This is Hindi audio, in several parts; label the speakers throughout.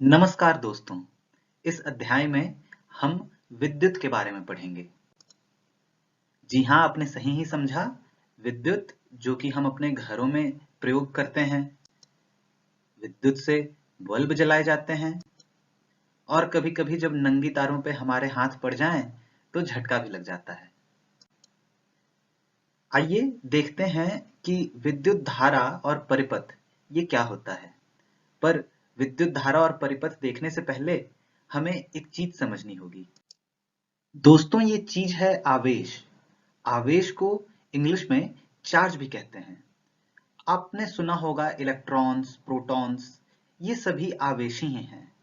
Speaker 1: नमस्कार दोस्तों। इस अध्याय में हम विद्युत के बारे में पढ़ेंगे। जी हाँ, आपने सही ही समझा। विद्युत जो कि हम अपने घरों में प्रयोग करते हैं। विद्युत से बल्ब जलाए जाते हैं और कभी-कभी जब नंगी तारों पे हमारे हाथ पड़ जाएं तो झटका भी लग जाता है। आइए देखते हैं कि विद्युत धारा और परिपथ ये क्या होता है। पर विद्युत धारा और परिपथ देखने से पहले हमें एक चीज समझनी होगी। दोस्तों, ये चीज है आवेश। आवेश को इंग्लिश में चार्ज भी कहते हैं। आपने सुना होगा इलेक्ट्रॉन्स, प्रोटॉन्स, ये सभी आवेश ही हैं।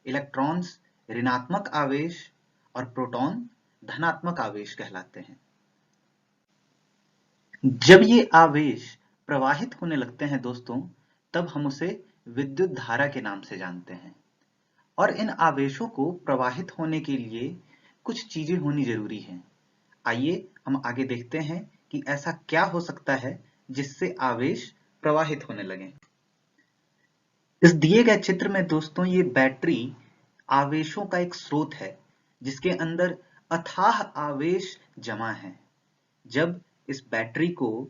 Speaker 1: इलेक्ट्रॉन्स ऋणात्मक आवेश और प्रोटॉन धनात्मक आवेश कहलाते हैं। जब ये आवेश प्रवाहित होने लगते हैं दोस्तों, तब हम उसे विद्युत धारा के नाम से जानते हैं। और इन आवेशों को प्रवाहित होने के लिए कुछ चीजें होनी जरूरी हैं। आइए हम आगे देखते हैं कि ऐसा क्या हो सकता है जिससे आवेश प्रवाहित होने लगे। इस दिए गए चित्र में दोस्तों ये बैटरी आवेशों का एक स्रोत है जिसके अंदर अथाह आवेश जमा है। जब इस बैटरी को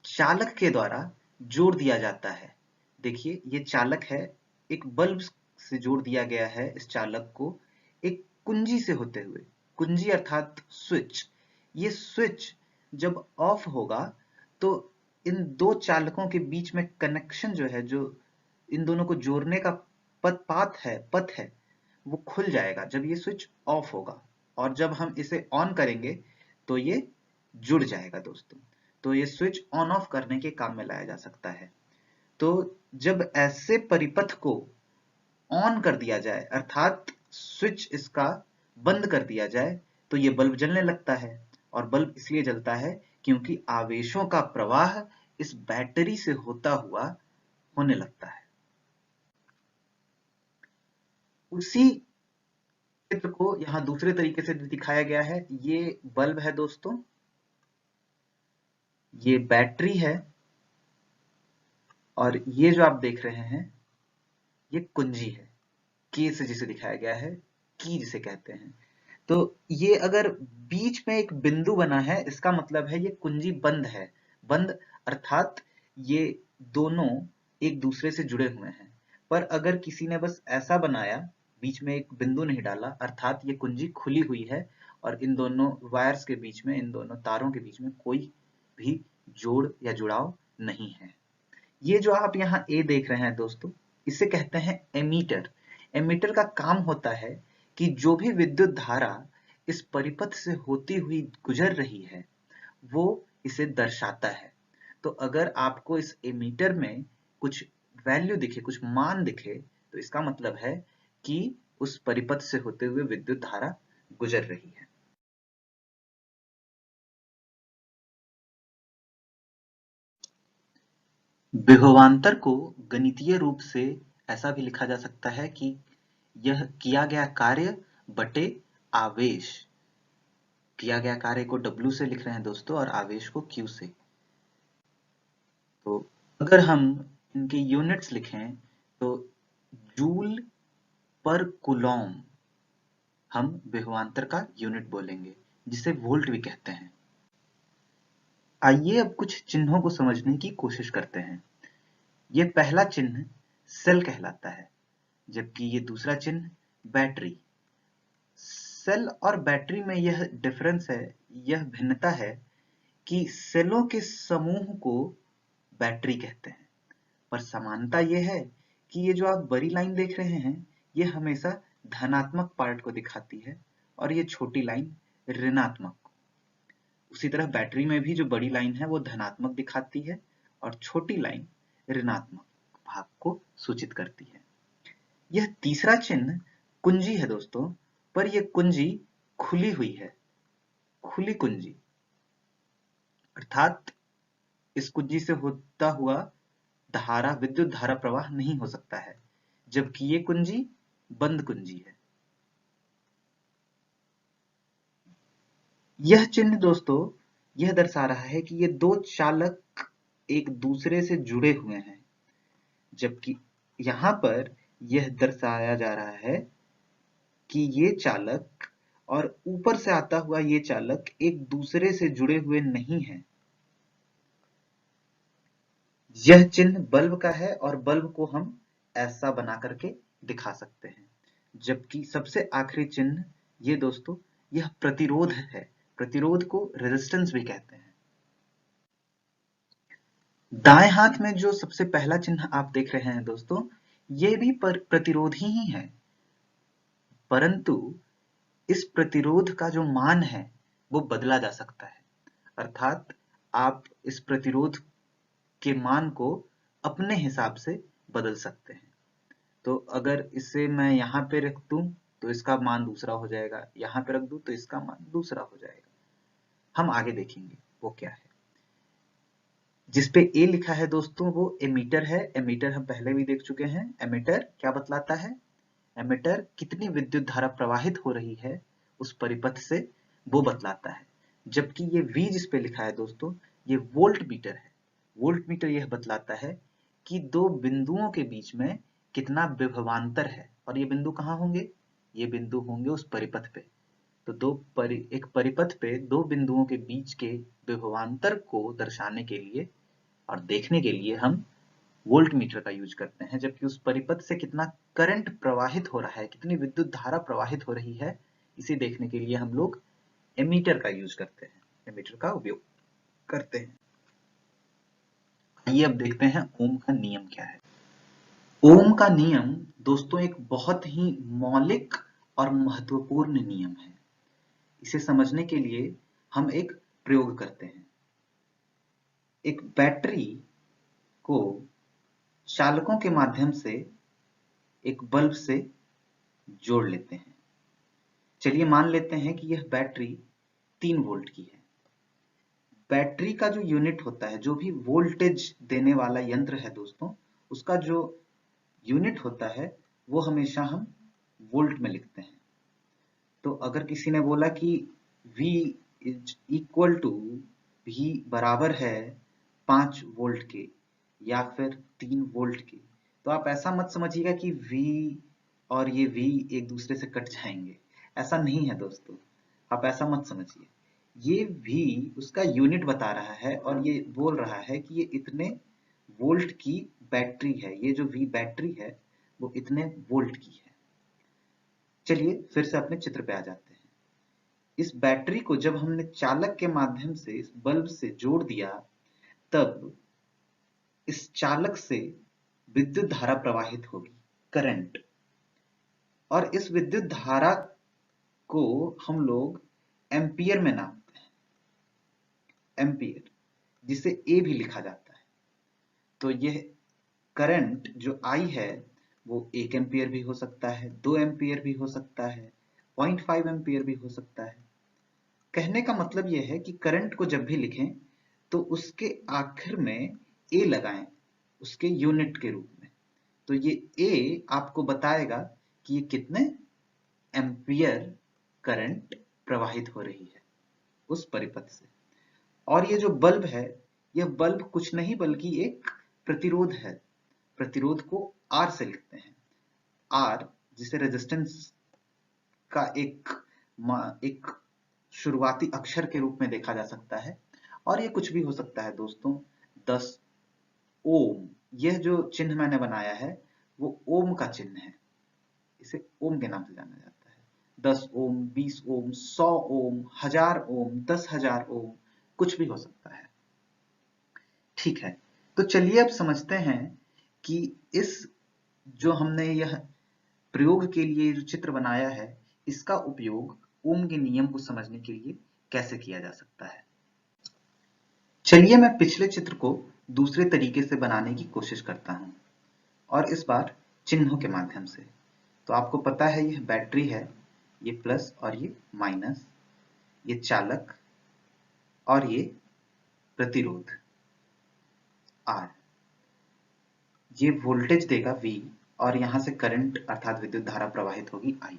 Speaker 1: चालक के द्वारा जोड़ दिया जाता है, देखिए ये चालक है, एक बल्ब से जोड़ दिया गया है इस चालक को एक कुंजी से होते हुए। कुंजी अर्थात स्विच। ये स्विच जब ऑफ होगा तो इन दो चालकों के बीच में कनेक्शन जो है, जो इन दोनों को जोड़ने का पथ है, वो खुल जाएगा जब ये स्विच ऑफ होगा। और जब हम इसे ऑन करेंगे तो ये जुड़ जाएगा दोस्तों। तो ये स्विच ऑन ऑफ करने के काम में लाया जा सकता है। तो जब ऐसे परिपथ को ऑन कर दिया जाए अर्थात स्विच इसका बंद कर दिया जाए तो ये बल्ब जलने लगता है। और बल्ब इसलिए जलता है क्योंकि आवेशों का प्रवाह इस बैटरी से होता हुआ होने लगता है। उसी चित्र को यहाँ दूसरे तरीके से दिखाया गया है। ये बल्ब है दोस्तों, ये बैटरी है और ये जो आप देख रहे हैं ये कुंजी है। की से जिसे दिखाया गया है, की जिसे कहते हैं। तो ये अगर बीच में एक बिंदु बना है इसका मतलब है ये कुंजी बंद है। बंद अर्थात ये दोनों एक दूसरे से जुड़े हुए हैं। पर अगर किसी ने बस ऐसा बनाया, बीच में एक बिंदु नहीं डाला, अर्थात ये कुंजी खुली हुई है और इन दोनों वायर्स के बीच में, इन दोनों तारों के बीच में कोई भी जोड़ या जुड़ाव नहीं है। ये जो आप यहाँ ए देख रहे हैं दोस्तों, इसे कहते हैं एमीटर। एमीटर का काम होता है कि जो भी विद्युत धारा इस परिपथ से होती हुई गुजर रही है वो इसे दर्शाता है। तो अगर आपको इस एमीटर में कुछ वैल्यू दिखे, कुछ मान दिखे, तो इसका मतलब है कि उस परिपथ से होते हुए विद्युत धारा गुजर रही है। विभवांतर को गणितीय रूप से ऐसा भी लिखा जा सकता है कि यह किया गया कार्य बटे आवेश। किया गया कार्य को W से लिख रहे हैं दोस्तों और आवेश को Q से। तो अगर हम इनके यूनिट्स लिखें तो जूल पर कूलॉम हम विभवांतर का यूनिट बोलेंगे, जिसे वोल्ट भी कहते हैं। आइए अब कुछ चिन्हों को समझने की कोशिश करते हैं। ये पहला चिन्ह सेल कहलाता है, जबकि ये दूसरा चिन्ह बैटरी। सेल और बैटरी में यह डिफरेंस है, यह भिन्नता है कि सेलों के समूह को बैटरी कहते हैं, पर समानता यह है कि ये जो आप बड़ी लाइन देख रहे हैं ये हमेशा धनात्मक पार्ट को दिखाती है और ये छोटी लाइन ऋणात्मक। उसी तरह बैटरी में भी जो बड़ी लाइन है वो धनात्मक दिखाती है और छोटी लाइन ऋणात्मक भाग को सूचित करती है। यह तीसरा चिन्ह कुंजी है दोस्तों, पर यह कुंजी खुली हुई है, खुली कुंजी, अर्थात इस कुंजी से होता हुआ धारा, विद्युत धारा प्रवाह नहीं हो सकता है, जबकि ये कुंजी बंद कुंजी है। यह चिन्ह दोस्तों यह दर्शा रहा है कि ये दो चालक एक दूसरे से जुड़े हुए हैं, जबकि यहाँ पर यह दर्शाया जा रहा है कि ये चालक और ऊपर से आता हुआ ये चालक एक दूसरे से जुड़े हुए नहीं हैं। यह चिन्ह बल्ब का है और बल्ब को हम ऐसा बना करके दिखा सकते हैं। जबकि सबसे आखिरी चिन्ह ये दोस्तों, यह प्रतिरोध है। प्रतिरोध को रेजिस्टेंस भी कहते हैं। दाएं हाथ में जो सबसे पहला चिन्ह आप देख रहे हैं दोस्तों, ये भी प्रतिरोध ही है, परंतु इस प्रतिरोध का जो मान है वो बदला जा सकता है। अर्थात आप इस प्रतिरोध के मान को अपने हिसाब से बदल सकते हैं। तो अगर इसे मैं यहाँ पे रख दूं तो इसका मान दूसरा हो जाएगा, यहाँ पे रख दूं तो इसका मान दूसरा हो जाएगा। हम आगे देखेंगे वो क्या है। जिसपे ए लिखा है दोस्तों वो एमीटर है। एमीटर हम पहले भी देख चुके हैं। एमीटर क्या बतलाता है? एमीटर कितनी विद्युत धारा प्रवाहित हो रही है उस परिपथ से वो बतलाता है। जबकि ये V जिस पे लिखा है दोस्तों, ये वोल्ट मीटर है। वोल्ट मीटर यह बतलाता है कि दो बिंदुओं के बीच में कितना विभवांतर है। और ये बिंदु कहाँ होंगे? ये बिंदु होंगे उस परिपथ पे। तो एक परिपथ पे दो बिंदुओं के बीच के विभवांतर को दर्शाने के लिए और देखने के लिए हम वोल्ट मीटर का यूज करते हैं। जबकि उस परिपथ से कितना करंट प्रवाहित हो रहा है, कितनी विद्युत धारा प्रवाहित हो रही है, इसे देखने के लिए हम लोग एमीटर का यूज करते हैं, एमीटर का उपयोग करते हैं। आइए अब देखते हैं ओम का नियम क्या है। ओम का नियम दोस्तों एक बहुत ही मौलिक और महत्वपूर्ण नियम है। इसे समझने के लिए हम एक प्रयोग करते हैं। एक बैटरी को चालकों के माध्यम से एक बल्ब से जोड़ लेते हैं। चलिए मान लेते हैं कि यह बैटरी 3 वोल्ट की है। बैटरी का जो यूनिट होता है, जो भी वोल्टेज देने वाला यंत्र है दोस्तों, उसका जो यूनिट होता है वो हमेशा हम वोल्ट में लिखते हैं। तो अगर किसी ने बोला कि V is equal to V बराबर है 5 वोल्ट के या फिर 3 वोल्ट के, तो आप ऐसा मत समझिएगा कि V और ये V एक दूसरे से कट जाएंगे। ऐसा नहीं है दोस्तों, आप ऐसा मत समझिए। ये V उसका यूनिट बता रहा है और ये बोल रहा है कि ये इतने वोल्ट की बैटरी है। ये जो V बैटरी है वो इतने वोल्ट की है। चलिए फिर से अपने चित्र पे आ जाते हैं। इस बैटरी को जब हमने चालक के माध्यम से इस बल्ब से जोड़ दिया, तब इस चालक से विद्युत धारा प्रवाहित होगी, करंट। और इस विद्युत धारा को हम लोग एम्पियर में नापते हैं, एम्पियर, जिसे ए भी लिखा जाता है। तो यह करंट जो आई है वो 1 एम्पियर भी हो सकता है, 2 एम्पियर भी हो सकता है, 0.5 एम्पियर भी हो सकता है। कहने का मतलब यह है कि करंट को जब भी लिखें तो उसके आखिर में ए लगाएं, उसके यूनिट के रूप में। तो ये ए आपको बताएगा कि ये कितने एम्पियर करंट प्रवाहित हो रही है उस परिपथ से। और ये जो बल्ब है, यह बल्ब कुछ नहीं बल्कि एक प्रतिरोध है। प्रतिरोध को आर से लिखते हैं। आर जिसे रेजिस्टेंस का एक शुरुआती अक्षर के रूप में देखा जा सकता है। और ये कुछ भी हो सकता है दोस्तों। 10 ओम, यह जो चिन्ह मैंने बनाया है वो ओम का चिन्ह है। इसे ओम के नाम से जाना जाता है। 10 ओम, 20 ओम, 100 ओम, 1000 ओम, 10,000 ओम, कुछ भी हो सकता है। ठीक है, तो चलिए अब समझते हैं कि इस जो हमने यह प्रयोग के लिए जो चित्र बनाया है, इसका उपयोग ओम के नियम को समझने के लिए कैसे किया जा सकता है। चलिए मैं पिछले चित्र को दूसरे तरीके से बनाने की कोशिश करता हूं, और इस बार चिन्हों के माध्यम से। तो आपको पता है यह बैटरी है, ये प्लस और ये माइनस, ये चालक और ये प्रतिरोध R, ये वोल्टेज देगा V और यहां से करंट अर्थात विद्युत धारा प्रवाहित होगी I।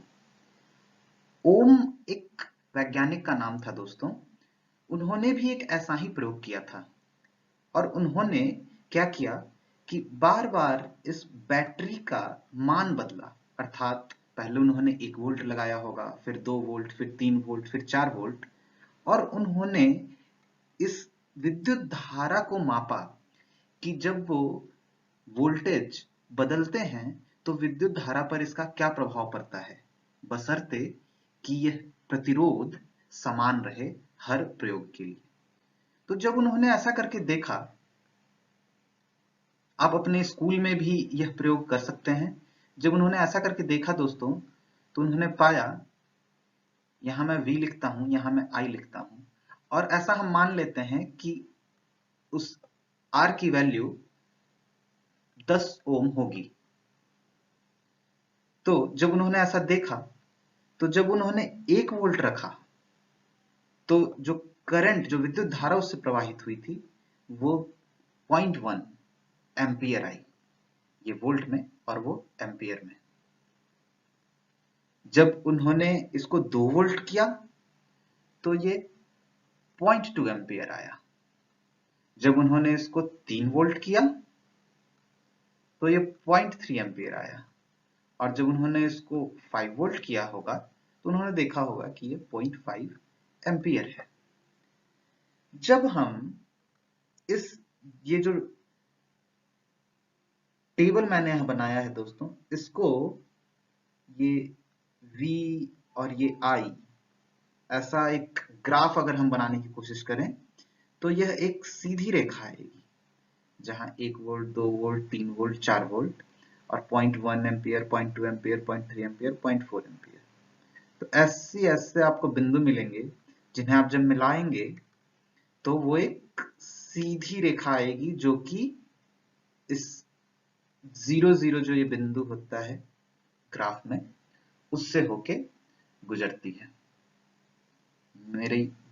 Speaker 1: ओम एक वैज्ञानिक का नाम था दोस्तों। उन्होंने भी एक ऐसा ही प्रयोग किया था। और उन्होंने क्या किया कि बार बार इस बैटरी का मान बदला, अर्थात पहले उन्होंने 1 वोल्ट लगाया होगा, फिर 2 वोल्ट, फिर 3 वोल्ट, फिर 4 वोल्ट, और उन्होंने इस विद्युत धारा को मापा कि जब वो वोल्टेज बदलते हैं तो विद्युत धारा पर इसका क्या प्रभाव पड़ता है, बशर्ते कि यह प्रतिरोध समान रहे हर प्रयोग के लिए। तो जब उन्होंने ऐसा करके देखा, आप अपने स्कूल में भी यह प्रयोग कर सकते हैं। जब उन्होंने ऐसा करके देखा दोस्तों, तो उन्होंने पाया, यहां मैं V लिखता हूं, यहां मैं I लिखता हूं, और ऐसा हम मान लेते हैं कि उस R की वैल्यू 10 ओम होगी। तो जब उन्होंने ऐसा देखा, तो जब उन्होंने 1 वोल्ट रखा, तो जो करंट, जो विद्युत धारा उससे प्रवाहित हुई थी, वो 0.1 एम्पियर आई, ये वोल्ट में और वो एम्पियर में। जब उन्होंने इसको 2 वोल्ट किया तो ये 0.2 एम्पियर आया। जब उन्होंने इसको 3 वोल्ट किया तो ये 0.3 एम्पियर आया, और जब उन्होंने इसको 5 वोल्ट किया होगा तो उन्होंने देखा होगा कि ये 0.5 एम्पियर है। जब हम ये जो टेबल मैंने यहां बनाया है दोस्तों, इसको ये V और ये I, ऐसा एक ग्राफ अगर हम बनाने की कोशिश करें तो यह एक सीधी रेखा आएगी, जहां 1 वोल्ट, 2 वोल्ट, 3 वोल्ट, 4 वोल्ट, और 0.1 एम्पियर, 0.2 एम्पियर, 0.3 एम्पियर, 0.4 एम्पियर। तो ऐसे आपको बिंदु मिलेंगे, जिन्हें आप जब मिलाएंगे तो वो एक सीधी रेखा आएगी, जो कि इस 0 0 जो ये बिंदु होता है ग्राफ में, उससे होके गुजरती है।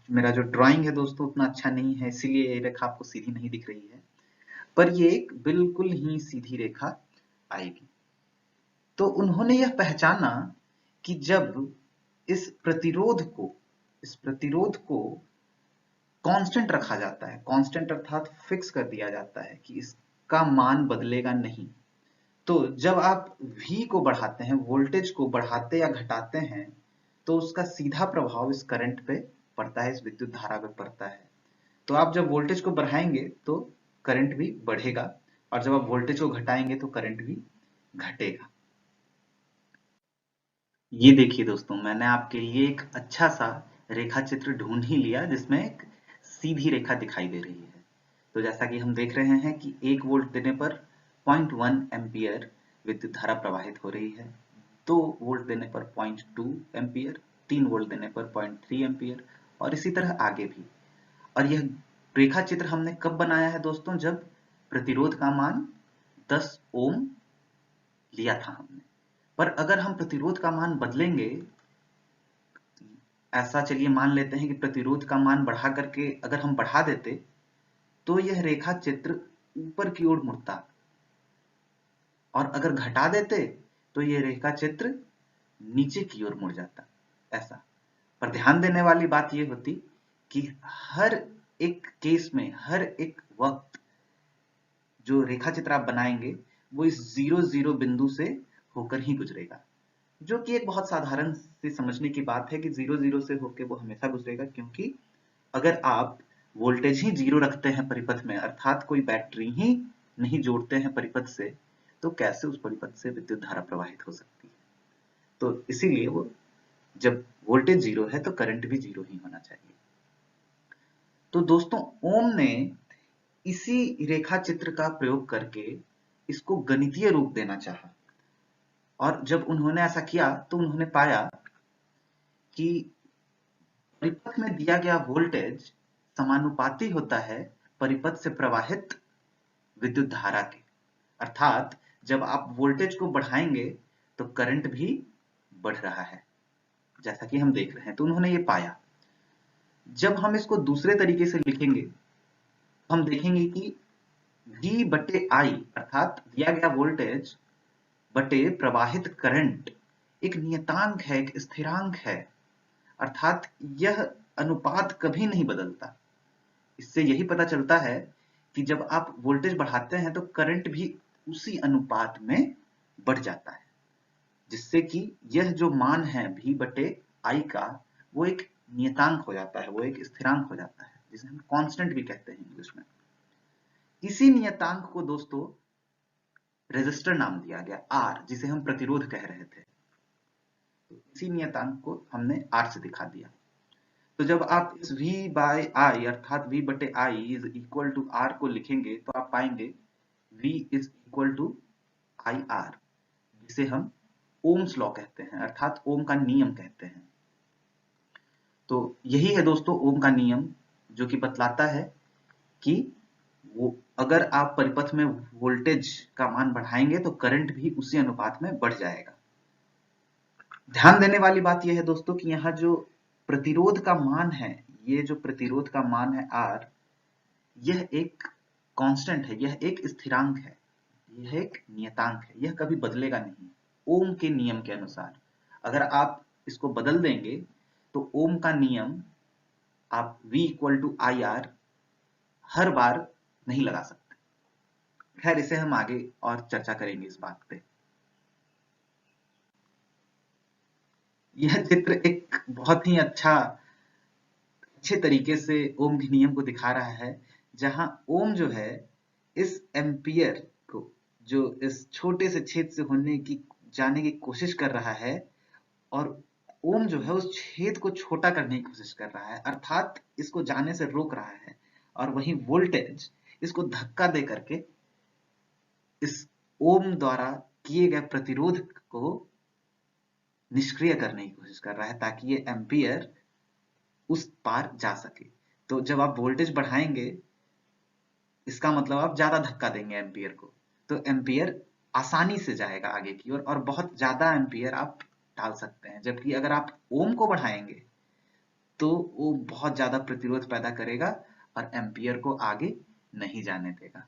Speaker 1: मेरा जो ड्राइंग है दोस्तों उतना अच्छा नहीं है, इसीलिए ये रेखा आपको सीधी नहीं दिख रही है, पर ये एक बिल्कुल ही सीधी रेखा आएगी। तो उन्होंने यह पहचाना कि जब इस प्रतिरोध को कांस्टेंट रखा जाता है, कांस्टेंट अर्थात फिक्स कर दिया जाता है कि इसका मान बदलेगा नहीं, तो जब आप V को बढ़ाते हैं, वोल्टेज को बढ़ाते या घटाते हैं, तो उसका सीधा प्रभाव इस करंट पे पड़ता है, इस विद्युत धारा पे पड़ता है। तो आप जब वोल्टेज को बढ़ाएंगे तो करंट भी बढ़ेगा, और जब आप वोल्टेज को घटाएंगे तो करंट भी घटेगा। ये देखिए दोस्तों, मैंने आपके लिए एक अच्छा सा रेखा चित्र ढूंढ ही लिया, जिसमें एक सीधी रेखा दिखाई दे रही है। तो जैसा कि हम देख रहे हैं कि 1 वोल्ट देने पर 0.1 एम्पियर विद्युत धारा प्रवाहित हो रही है, 2 वोल्ट देने पर 0.2 एम्पियर, 3 वोल्ट देने पर 0.3 एम्पियर, और इसी तरह आगे भी। और यह रेखा चित्र हमने कब बनाया है दोस्तों? जब प्रतिरोध का मान 10 ओम लिया था हमने। पर अगर हम प्रतिरोध का मान बदलेंगे, ऐसा चलिए मान लेते हैं कि प्रतिरोध का मान बढ़ा करके अगर हम बढ़ा देते, तो यह रेखा चित्र ऊपर की ओर मुड़ता, और अगर घटा देते तो यह रेखा चित्र नीचे की ओर मुड़ जाता, ऐसा। पर ध्यान देने वाली बात यह होती कि हर एक केस में, हर एक वक्त जो रेखा चित्र आप बनाएंगे वो इस 0 0 बिंदु से होकर ही गुजरेगा, जो कि एक बहुत साधारण सी समझने की बात है कि 0 0 से होकर वो हमेशा गुजरेगा, क्योंकि अगर आप वोल्टेज ही 0 रखते हैं परिपथ में, अर्थात कोई बैटरी ही नहीं जोड़ते हैं परिपथ से, तो कैसे उस परिपथ से विद्युत धारा प्रवाहित हो सकती है। तो इसीलिए वो, जब वोल्टेज 0 है तो करंट भी 0 ही होना चाहिए। तो दोस्तों, ओम ने इसी रेखा चित्र का प्रयोग करके इसको गणितीय रूप देना चाहा, और जब उन्होंने ऐसा किया तो उन्होंने पाया कि परिपथ में दिया गया वोल्टेज समानुपाती होता है परिपथ से प्रवाहित विद्युत धारा के, अर्थात जब आप वोल्टेज को बढ़ाएंगे तो करंट भी बढ़ रहा है, जैसा कि हम देख रहे हैं। तो उन्होंने ये पाया। जब हम इसको दूसरे तरीके से लिखेंगे, हम देखेंगे कि V बटे I, अर्थात दिया गया वोल्टेज बटे प्रवाहित करंट एक नियतांक है, एक स्थिरांक है, अर्थात यह अनुपात कभी नहीं बदलता। इससे यही पता चलता है कि जब आप वोल्टेज बढ़ाते हैं तो करंट भी उसी अनुपात में बढ़ जाता है, जिससे कि यह जो मान है V बटे I का वो एक नियतांक हो जाता है, वो एक स्थिरांक हो जाता है, जिसे हम कांस्टेंट भी कहते हैं इंग्लिश में। इसी नियतांक को दोस्तों रेजिस्टर नाम दिया गया, R, जिसे हम प्रतिरोध कह रहे थे। तो इसी नियतांक को हमने R से दिखा दिया। तो जब आप इस V बाय I अर्थात V बटे I is equal to R को लिखेंगे तो आप पाएंगे V is equal to IR, जिसे हम ओम्स लॉ कहते हैं, अर्थात ओम का नियम कहते हैं। तो यही है दोस्तों ओम का नियम, जो कि बतलाता है कि वो अगर आप परिपथ में वोल्टेज का मान बढ़ाएंगे तो करंट भी उसी अनुपात में बढ़ जाएगा। ध्यान देने वाली बात यह है दोस्तों कि यहाँ जो प्रतिरोध का मान है, ये जो प्रतिरोध का मान है R, यह एक कांस्टेंट है, यह एक स्थिरांक है, यह एक नियतांक है, यह कभी बदलेगा नहीं ओम के नियम के अनुसार। अगर आप इसको बदल देंगे तो ओम का नियम आप V इक्वल टू IR हर बार नहीं लगा सकते। खैर, इसे हम आगे और चर्चा करेंगे इस बात पे। यह चित्र एक बहुत ही अच्छे तरीके से ओम के नियम को दिखा रहा है, जहां ओम जो है इस एम्पियर को, जो इस छोटे से छेद से जाने की कोशिश कर रहा है, और ओम जो है उस छेद को छोटा करने की कोशिश कर रहा है, अर्थात इसको जाने से रोक रहा है। और वहीं वोल्टेज इसको धक्का दे करके इस ओम द्वारा किए गए प्रतिरोध को निष्क्रिय करने की कोशिश कर रहा है, ताकि ये एम्पियर उस पार जा सके। तो जब आप वोल्टेज बढ़ाएंगे, इसका मतलब आप ज्यादा धक्का देंगे एम्पियर को, तो एम्पियर आसानी से जाएगा आगे की ओर, और बहुत ज्यादा एम्पियर आप डाल सकते हैं। जबकि अगर आप ओम को बढ़ाएंगे तो वो बहुत ज्यादा प्रतिरोध पैदा करेगा और एम्पियर को आगे नहीं जाने देगा।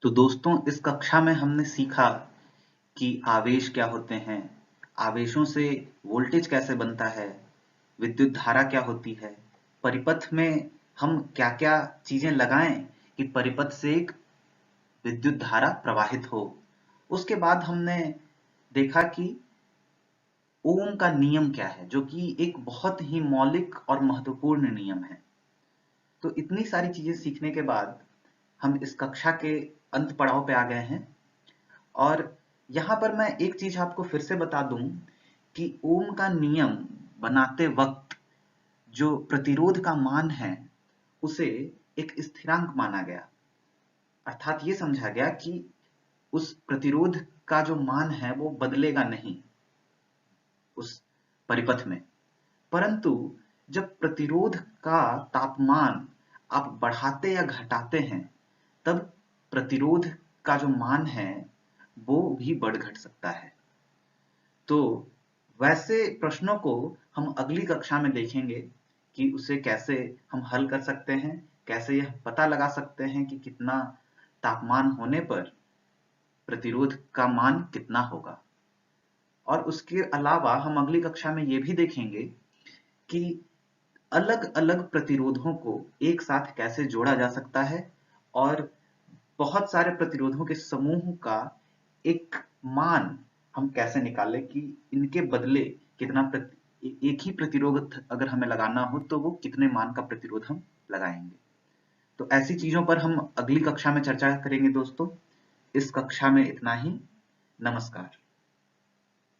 Speaker 1: तो दोस्तों, इस कक्षा में हमने सीखा कि आवेश क्या होते हैं, आवेशों से वोल्टेज कैसे बनता है, विद्युत धारा क्या होती है, परिपथ में हम क्या-क्या चीजें लगाएं कि परिपथ से एक विद्युत धारा प्रवाहित हो। उसके बाद हमने देखा कि ओम का नियम क्या है, जो कि एक बहुत ही मौलिक और महत्वपूर्ण नियम है। तो इतनी सारी चीजें सीखने के बाद हम इस कक्षा के अंत पड़ाव पे आ गए हैं, और यहाँ पर मैं एक चीज आपको फिर से बता दूं कि ओम का नियम बनाते वक्त जो प्रतिरोध का मान है उसे एक स्थिरांक माना गया, अर्थात ये समझा गया कि उस प्रतिरोध का जो मान है वो बदलेगा नहीं उस परिपथ में। परंतु जब प्रतिरोध का तापमान आप बढ़ाते या घटाते हैं, तब प्रतिरोध का जो मान है वो भी बढ़ घट सकता है। तो वैसे प्रश्नों को हम अगली कक्षा में देखेंगे कि उसे कैसे हम हल कर सकते हैं, कैसे यह पता लगा सकते हैं कि कितना तापमान होने पर प्रतिरोध का मान कितना होगा। और उसके अलावा हम अगली कक्षा में ये भी देखेंगे कि अलग-अलग प्रतिरोधों को एक साथ कैसे जोड़ा जा सकता है, और बहुत सारे प्रतिरोधों के समूह का एक मान हम कैसे निकालें कि इनके बदले एक ही प्रतिरोध अगर हमें लगाना हो तो वो कितने मान का प्रतिरोध हम लगाएंगे। तो ऐसी चीजों पर हम अगली कक्षा में चर्चा करेंगे दोस्तों। इस कक्षा में इतना ही। नमस्कार।